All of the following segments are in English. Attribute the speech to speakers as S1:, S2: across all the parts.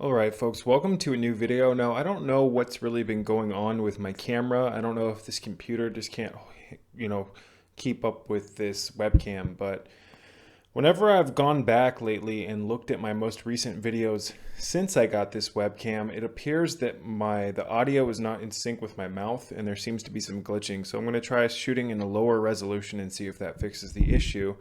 S1: All right, folks, welcome to a new video. Now, I don't know what's really been going on with my camera. I don't know if this computer just can't, you know, keep up with this webcam, but whenever I've gone back lately and looked at my most recent videos since I got this webcam, it appears that the audio is not in sync with my mouth and there seems to be some glitching. So I'm going to try shooting in a lower resolution and see if that fixes the issue.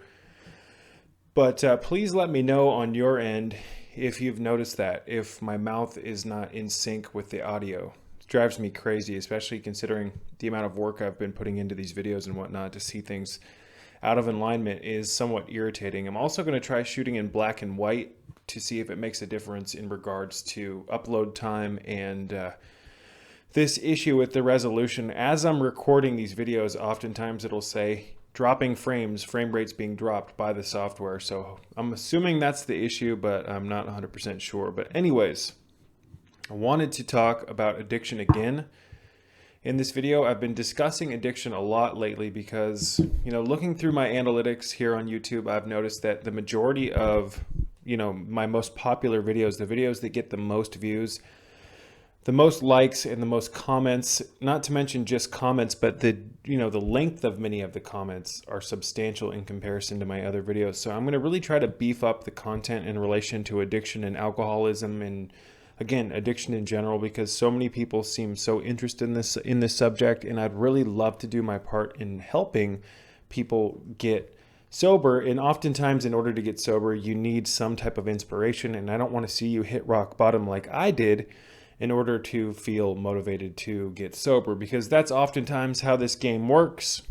S1: But please let me know on your end if you've noticed that, if my mouth is not in sync with the audio. It drives me crazy, especially considering the amount of work I've been putting into these videos and whatnot. To see things out of alignment is somewhat irritating. I'm also going to try shooting in black and white to see if it makes a difference in regards to upload time and this issue with the resolution. As I'm recording these videos, oftentimes it'll say dropping frames, frame rates being dropped by the software. So I'm assuming that's the issue, but I'm not 100% sure. But anyways, I wanted to talk about addiction again. In this video, I've been discussing addiction a lot lately because, looking through my analytics here on YouTube, I've noticed that the majority of, my most popular videos, the videos that get the most views, the most likes and the most comments, not to mention just comments, but the length of many of the comments are substantial in comparison to my other videos. So I'm going to really try to beef up the content in relation to addiction and alcoholism, and again, addiction in general, because so many people seem so interested in this subject, and I'd really love to do my part in helping people get sober. And oftentimes, in order to get sober, you need some type of inspiration, and I don't want to see you hit rock bottom like I did in order to feel motivated to get sober, because that's oftentimes how this game works.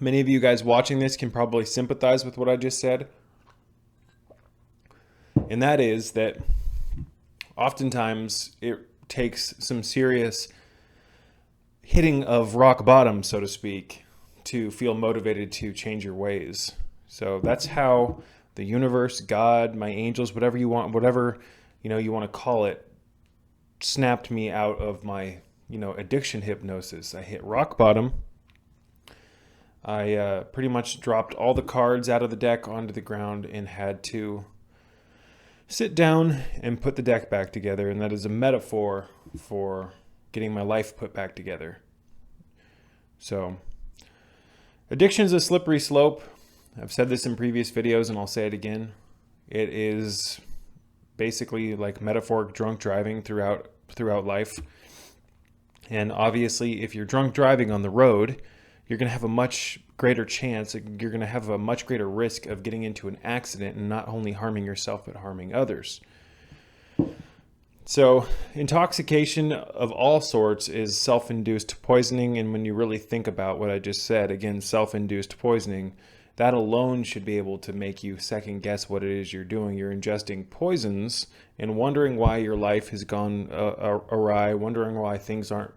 S1: Many of you guys watching this can probably sympathize with what I just said. And that is that oftentimes it takes some serious hitting of rock bottom, so to speak, to feel motivated to change your ways. So that's how the universe, God, my angels, whatever you want, whatever you want to call it, snapped me out of my addiction hypnosis. I hit rock bottom. I pretty much dropped all the cards out of the deck onto the ground and had to sit down and put the deck back together, and that is a metaphor for getting my life put back together. So addiction is a slippery slope. I've said this in previous videos and I'll say it again. It is basically like metaphoric drunk driving throughout life. And obviously, if you're drunk driving on the road, you're going to have a much greater chance, you're going to have a much greater risk of getting into an accident and not only harming yourself, but harming others. So intoxication of all sorts is self-induced poisoning. And when you really think about what I just said, again, self-induced poisoning, that alone should be able to make you second guess what it is you're doing. You're ingesting poisons and wondering why your life has gone awry, wondering why things aren't,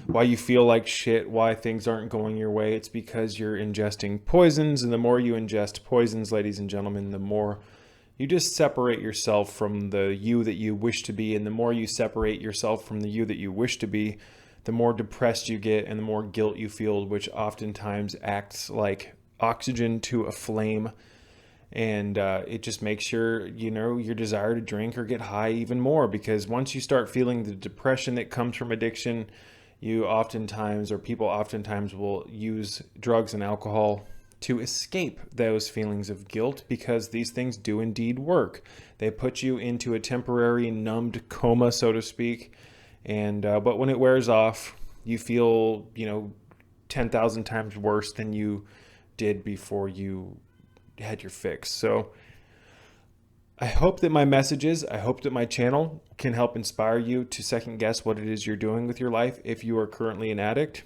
S1: why you feel like shit, why things aren't going your way. It's because you're ingesting poisons. And the more you ingest poisons, ladies and gentlemen, the more you just separate yourself from the you that you wish to be. And the more you separate yourself from the you that you wish to be, the more depressed you get and the more guilt you feel, which oftentimes acts like oxygen to a flame. And it just makes your desire to drink or get high even more, because once you start feeling the depression that comes from addiction, people oftentimes will use drugs and alcohol to escape those feelings of guilt, because these things do indeed work. They put you into a temporary numbed coma, so to speak. And but when it wears off, you feel 10,000 times worse than you did before you had your fix. So I hope that my messages, I hope that my channel can help inspire you to second guess what it is you're doing with your life. If you are currently an addict,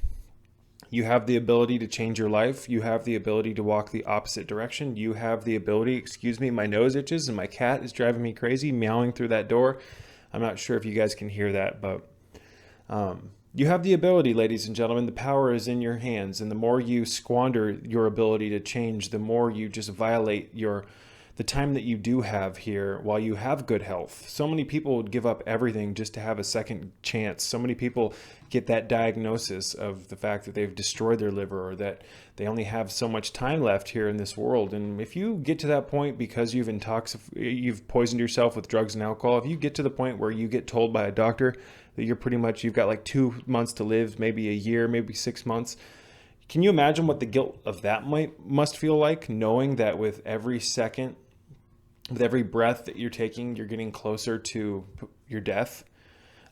S1: you have the ability to change your life. You have the ability to walk the opposite direction. You have the ability, excuse me, my nose itches and my cat is driving me crazy, meowing through that door. I'm not sure if you guys can hear that, but you have the ability, ladies and gentlemen. The power is in your hands. And the more you squander your ability to change, the more you just violate the time that you do have here while you have good health. So many people would give up everything just to have a second chance. So many people get that diagnosis of the fact that they've destroyed their liver, or that they only have so much time left here in this world. And if you get to that point because you've poisoned yourself with drugs and alcohol, if you get to the point where you get told by a doctor that you've got like 2 months to live, maybe a year, maybe 6 months, can you imagine what the guilt of that must feel like, knowing that with every second, with every breath that you're taking, you're getting closer to your death?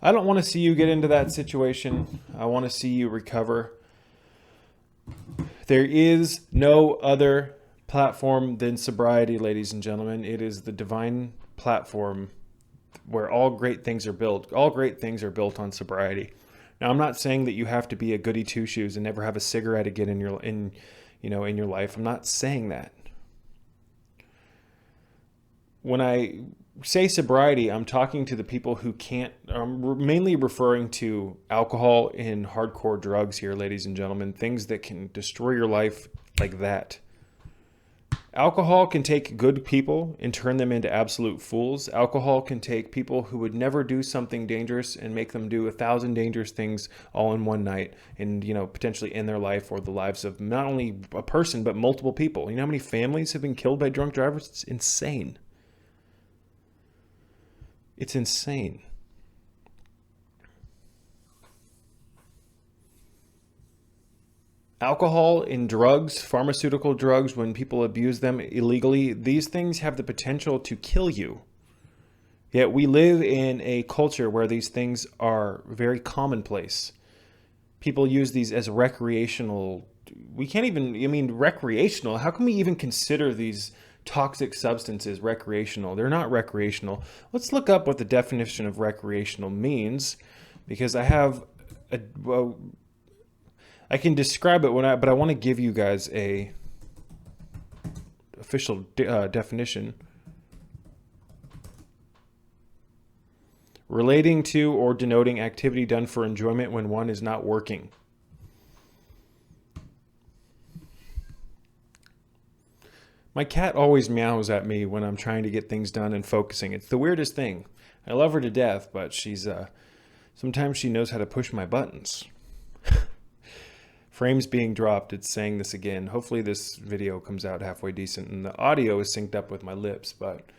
S1: I don't want to see you get into that situation. I want to see you recover. There is no other platform than sobriety, ladies and gentlemen. It is the divine platform where all great things are built. All great things are built on sobriety. Now, I'm not saying that you have to be a goody two shoes and never have a cigarette again in your life. I'm not saying that. When I say sobriety, I'm talking to the people who can't. I'm mainly referring to alcohol and hardcore drugs here, ladies and gentlemen. Things that can destroy your life like that. Alcohol can take good people and turn them into absolute fools. Alcohol can take people who would never do something dangerous and make them do 1,000 dangerous things all in one night, and potentially end their life or the lives of not only a person but multiple people. You know how many families have been killed by drunk drivers? It's insane. It's insane. Alcohol and drugs, pharmaceutical drugs, when people abuse them illegally, these things have the potential to kill you. Yet we live in a culture where these things are very commonplace. People use these as recreational. Recreational. How can we even consider these toxic substances recreational? They're not recreational. Let's look up what the definition of recreational means, because I can describe it but I want to give you guys a official definition. Relating to or denoting activity done for enjoyment when one is not working. My cat always meows at me when I'm trying to get things done and focusing. It's the weirdest thing. I love her to death, but she's sometimes she knows how to push my buttons. Frames being dropped. It's saying this again. Hopefully this video comes out halfway decent and the audio is synced up with my lips. But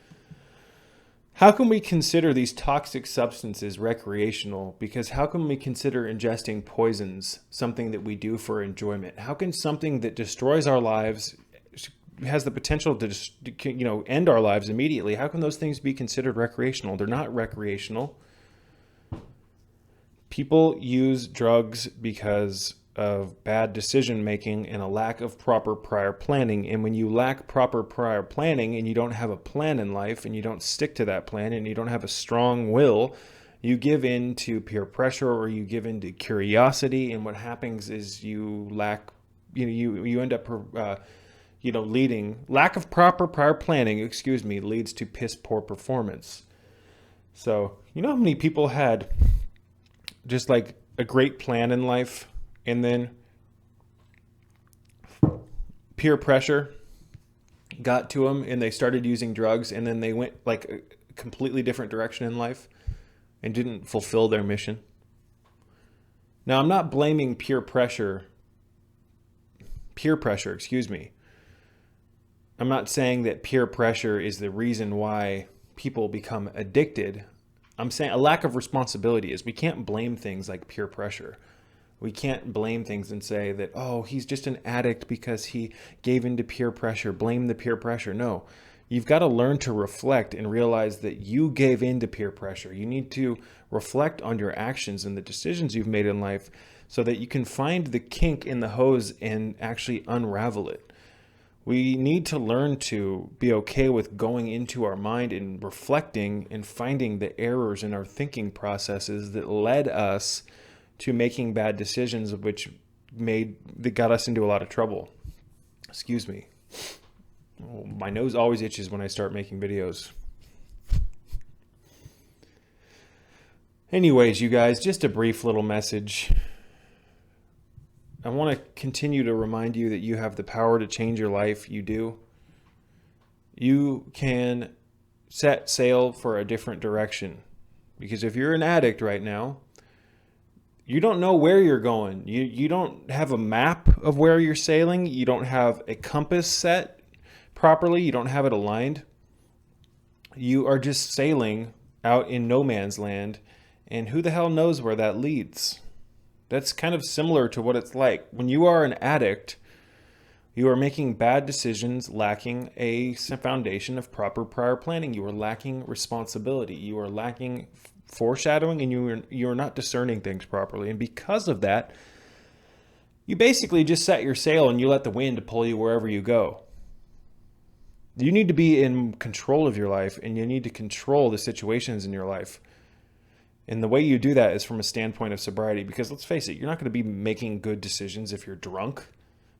S1: how can we consider these toxic substances recreational? Because how can we consider ingesting poisons something that we do for enjoyment? How can something that destroys our lives, has the potential to end our lives immediately, how can those things be considered recreational? They're not recreational. People use drugs because of bad decision making and a lack of proper prior planning. And when you lack proper prior planning and you don't have a plan in life and you don't stick to that plan and you don't have a strong will, you give in to peer pressure or you give in to curiosity. And what happens is you end up lack of proper prior planning, leads to piss poor performance. So, how many people had just like a great plan in life, and then peer pressure got to them and they started using drugs, and then they went like a completely different direction in life and didn't fulfill their mission? Now, I'm not blaming peer pressure, I'm not saying that peer pressure is the reason why people become addicted. I'm saying a lack of responsibility is. We can't blame things like peer pressure. We can't blame things and say that, oh, he's just an addict because he gave in to peer pressure. Blame the peer pressure. No, you've got to learn to reflect and realize that you gave in to peer pressure. You need to reflect on your actions and the decisions you've made in life so that you can find the kink in the hose and actually unravel it. We need to learn to be okay with going into our mind and reflecting and finding the errors in our thinking processes that led us to making bad decisions, that got us into a lot of trouble. Excuse me. Oh, my nose always itches when I start making videos. Anyways, you guys, just a brief little message. I want to continue to remind you that you have the power to change your life. You do. you can set sail for a different direction. Because if you're an addict right now, you don't know where you're going. You don't have a map of where you're sailing. You don't have a compass set properly. You don't have it aligned. You are just sailing out in no man's land, and who the hell knows where that leads. That's kind of similar to what it's like. When you are an addict, you are making bad decisions, lacking a foundation of proper prior planning. You are lacking responsibility. You are lacking foreshadowing, and you are not discerning things properly. And because of that, you basically just set your sail and you let the wind pull you wherever you go. You need to be in control of your life, and you need to control the situations in your life. And the way you do that is from a standpoint of sobriety, because let's face it, you're not going to be making good decisions if you're drunk.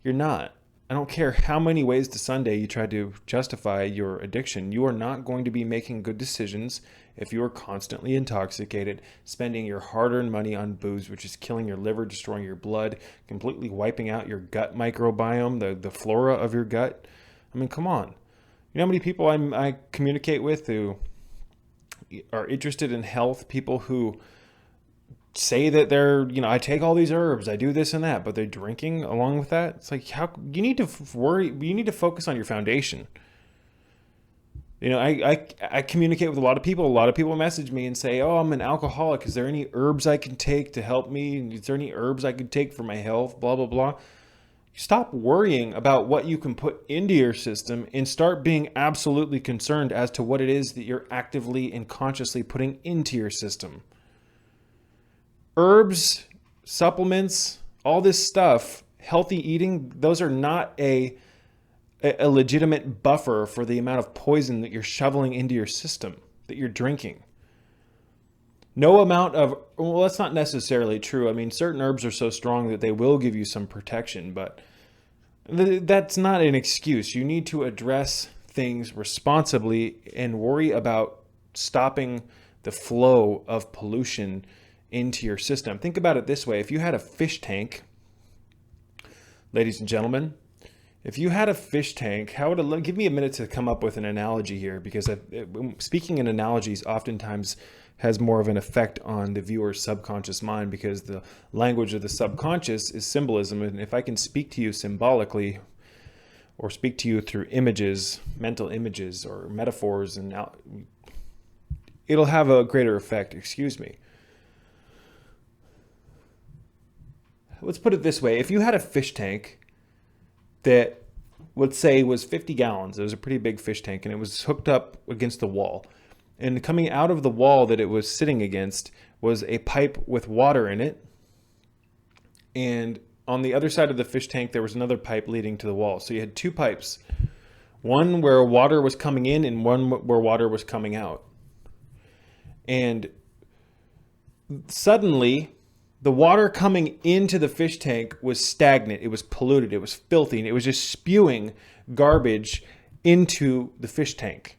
S1: You're not. I don't care how many ways to Sunday you try to justify your addiction. You are not going to be making good decisions if you are constantly intoxicated, spending your hard-earned money on booze, which is killing your liver, destroying your blood, completely wiping out your gut microbiome, the flora of your gut. I mean, come on. You know how many people I communicate with who are interested in health, people who say that they're, I take all these herbs, I do this and that, but they're drinking along with that. It's like, how you need to worry, you need to focus on your foundation. I communicate with a lot of people. A lot of people message me and say, oh, I'm an alcoholic. Is there any herbs I can take to help me? Is there any herbs I could take for my health? Blah, blah, blah. Stop worrying about what you can put into your system and start being absolutely concerned as to what it is that you're actively and consciously putting into your system. Herbs, supplements, all this stuff, healthy eating, those are not a legitimate buffer for the amount of poison that you're shoveling into your system, that you're drinking. No amount of, well, that's not necessarily true. I mean, certain herbs are so strong that they will give you some protection, but that's not an excuse. You need to address things responsibly and worry about stopping the flow of pollution into your system. Think about it this way. If you had a fish tank, ladies and gentlemen, if you had a fish tank, how would it, give me a minute to come up with an analogy here, because speaking in analogies oftentimes has more of an effect on the viewer's subconscious mind, because the language of the subconscious is symbolism. And if I can speak to you symbolically, or speak to you through images, mental images or metaphors, and it'll have a greater effect. Excuse me. Let's put it this way. If you had a fish tank that, let's say, was 50 gallons, it was a pretty big fish tank, and it was hooked up against the wall. And coming out of the wall that it was sitting against was a pipe with water in it. And on the other side of the fish tank, there was another pipe leading to the wall. So you had two pipes, one where water was coming in and one where water was coming out. And suddenly, the water coming into the fish tank was stagnant. It was polluted. It was filthy. And it was just spewing garbage into the fish tank.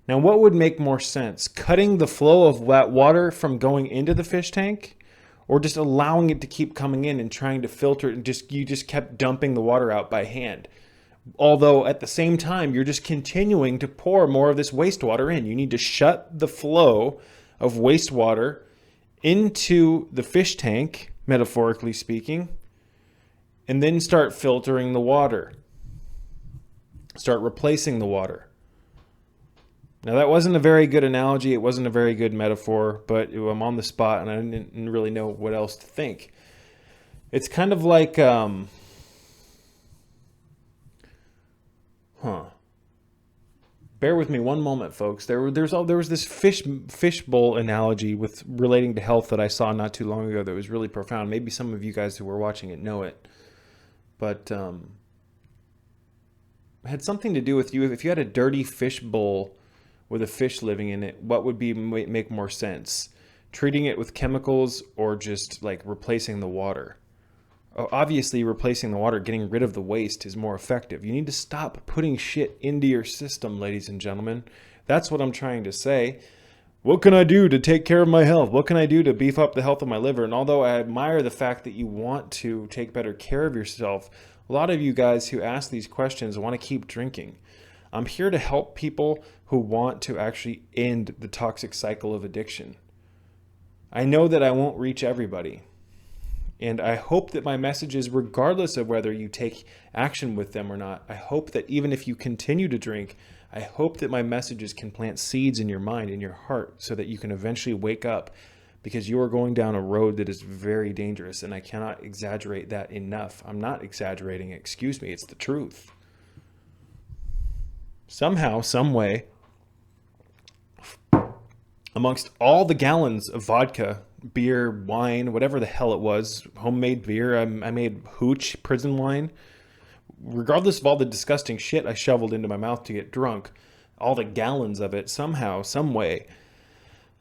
S1: Now, what would make more sense? Cutting the flow of that water from going into the fish tank, or just allowing it to keep coming in and trying to filter it, and you just kept dumping the water out by hand? Although at the same time, you're just continuing to pour more of this wastewater in. You need to shut the flow of wastewater into the fish tank, metaphorically speaking, and then start filtering the water. Start replacing the water. Now, that wasn't a very good analogy. It wasn't a very good metaphor, but I'm on the spot and I didn't really know what else to think. It's kind of like, bear with me one moment, folks. There was this fishbowl analogy with relating to health that I saw not too long ago that was really profound. Maybe some of you guys who were watching it know it, but it had something to do with you. If you had a dirty fishbowl with a fish living in it, what would make more sense? Treating it with chemicals or just like replacing the water? Obviously, replacing the water, getting rid of the waste is more effective. You need to stop putting shit into your system, ladies and gentlemen. That's what I'm trying to say. What can I do to take care of my health? What can I do to beef up the health of my liver? And although I admire the fact that you want to take better care of yourself, a lot of you guys who ask these questions want to keep drinking. I'm here to help people who want to actually end the toxic cycle of addiction. I know that I won't reach everybody. And I hope that my messages, regardless of whether you take action with them or not, I hope that even if you continue to drink, I hope that my messages can plant seeds in your mind, in your heart, so that you can eventually wake up, because you are going down a road that is very dangerous. And I cannot exaggerate that enough. I'm not exaggerating, excuse me, it's the truth. Somehow, some way, amongst all the gallons of vodka, beer, wine, whatever the hell it was, homemade beer, I made hooch, prison wine, regardless of all the disgusting shit I shoveled into my mouth to get drunk, all the gallons of it, somehow, some way,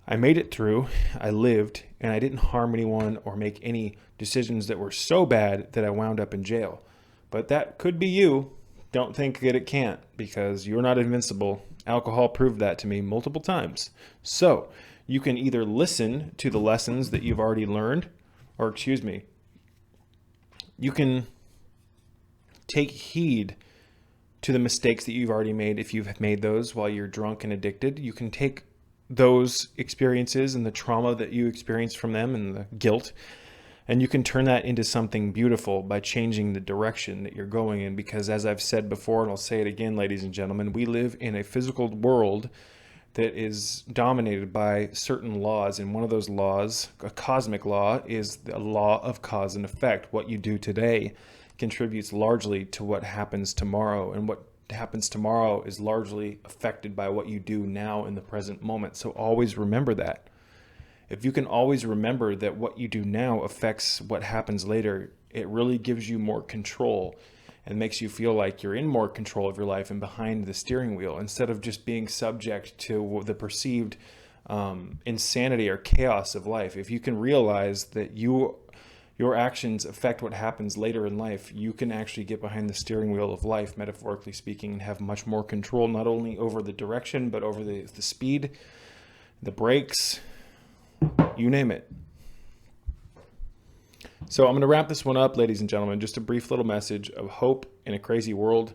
S1: I made it through, I lived, and I didn't harm anyone or make any decisions that were so bad that I wound up in jail. But that could be you. Don't think that it can't, because you're not invincible. Alcohol proved that to me multiple times. So you can either listen to the lessons that you've already learned, or excuse me, you can take heed to the mistakes that you've already made. If you've made those while you're drunk and addicted, you can take those experiences and the trauma that you experienced from them and the guilt, and you can turn that into something beautiful by changing the direction that you're going in. Because as I've said before, and I'll say it again, ladies and gentlemen, we live in a physical world that is dominated by certain laws. And one of those laws, a cosmic law, is the law of cause and effect. What you do today contributes largely to what happens tomorrow. And what happens tomorrow is largely affected by what you do now in the present moment. So always remember that. If you can always remember that what you do now affects what happens later, it really gives you more control and makes you feel like you're in more control of your life and behind the steering wheel, instead of just being subject to the perceived insanity or chaos of life. If you can realize that your actions affect what happens later in life, you can actually get behind the steering wheel of life, metaphorically speaking, and have much more control, not only over the direction, but over the speed, the brakes, you name it. So I'm going to wrap this one up, ladies and gentlemen. Just a brief little message of hope in a crazy world.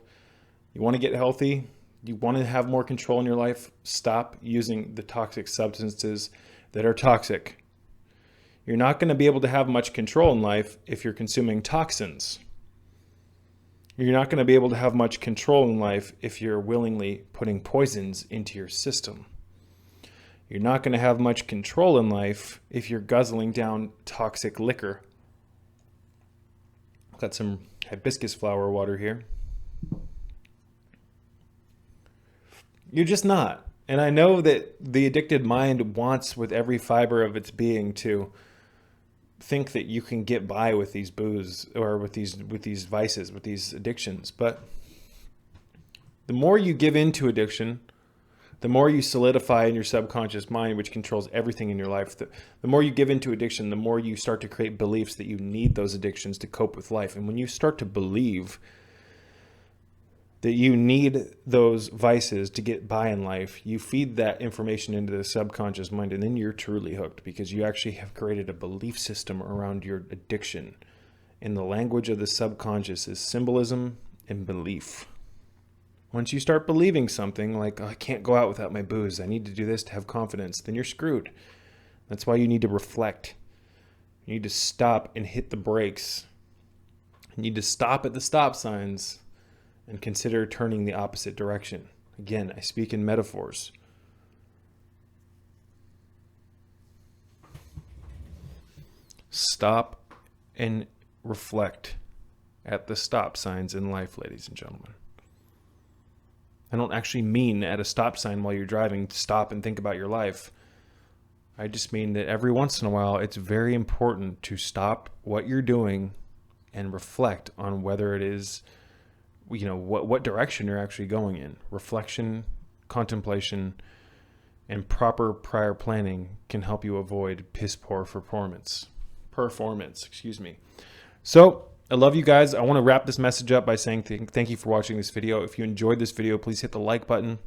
S1: You want to get healthy? You want to have more control in your life? Stop using the toxic substances that are toxic. You're not going to be able to have much control in life if you're consuming toxins. You're not going to be able to have much control in life if you're willingly putting poisons into your system. You're not going to have much control in life if you're guzzling down toxic liquor. Got some hibiscus flower water here. You're just not. And I know that the addicted mind wants with every fiber of its being to think that you can get by with these booze or with these vices, with these addictions. But the more you give into addiction, the more you solidify in your subconscious mind, which controls everything in your life, the more you give into addiction, the more you start to create beliefs that you need those addictions to cope with life. And when you start to believe that you need those vices to get by in life, you feed that information into the subconscious mind, and then you're truly hooked, because you actually have created a belief system around your addiction. In the language of the subconscious is symbolism and belief. Once you start believing something like, oh, I can't go out without my booze, I need to do this to have confidence, then you're screwed. That's why you need to reflect. You need to stop and hit the brakes. You need to stop at the stop signs and consider turning the opposite direction. Again, I speak in metaphors. Stop and reflect at the stop signs in life, ladies and gentlemen. I don't actually mean at a stop sign while you're driving to stop and think about your life. I just mean that every once in a while, it's very important to stop what you're doing and reflect on whether it is, what direction you're actually going in. Reflection, contemplation, and proper prior planning can help you avoid piss poor performance. So I love you guys. I want to wrap this message up by saying thank you for watching this video. If you enjoyed this video, please hit the like button.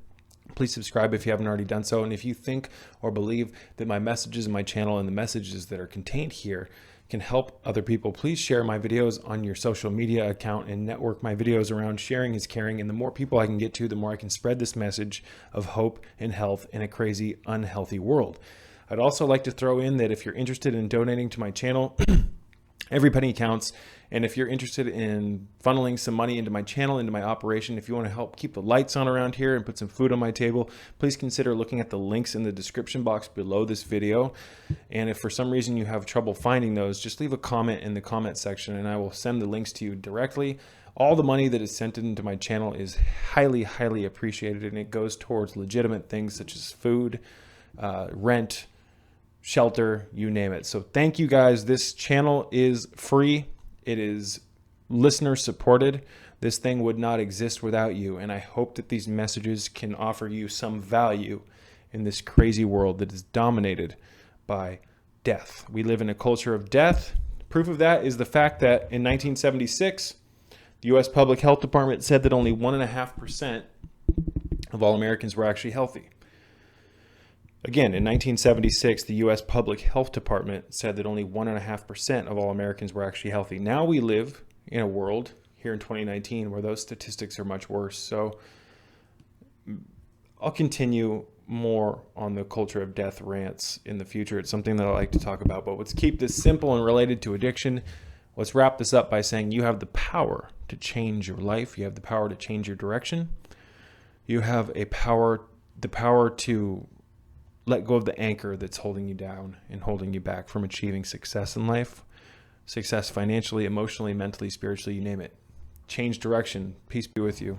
S1: Please subscribe if you haven't already done so. And if you think or believe that my messages in my channel and the messages that are contained here can help other people, please share my videos on your social media account and network my videos around. Sharing is caring, and the more people I can get to, the more I can spread this message of hope and health in a crazy, unhealthy world. I'd also like to throw in that if you're interested in donating to my channel, every penny counts. And if you're interested in funneling some money into my channel, into my operation, if you want to help keep the lights on around here and put some food on my table, please consider looking at the links in the description box below this video. And if for some reason you have trouble finding those, just leave a comment in the comment section and I will send the links to you directly. All the money that is sent into my channel is highly, highly appreciated, and it goes towards legitimate things such as food, rent, shelter, you name it. So thank you guys. This channel is free. It is listener supported. This thing would not exist without you. And I hope that these messages can offer you some value in this crazy world that is dominated by death. We live in a culture of death. Proof of that is the fact that in 1976, the U.S. Public Health Department said that only 1.5% of all Americans were actually healthy. Again, in 1976, the U.S. Public Health Department said that only 1.5% of all Americans were actually healthy. Now we live in a world here in 2019 where those statistics are much worse. So I'll continue more on the culture of death rants in the future. It's something that I like to talk about, but let's keep this simple and related to addiction. Let's wrap this up by saying you have the power to change your life. You have the power to change your direction. You have the power to let go of the anchor that's holding you down and holding you back from achieving success in life, success financially, emotionally, mentally, spiritually, you name it. Change direction. Peace be with you.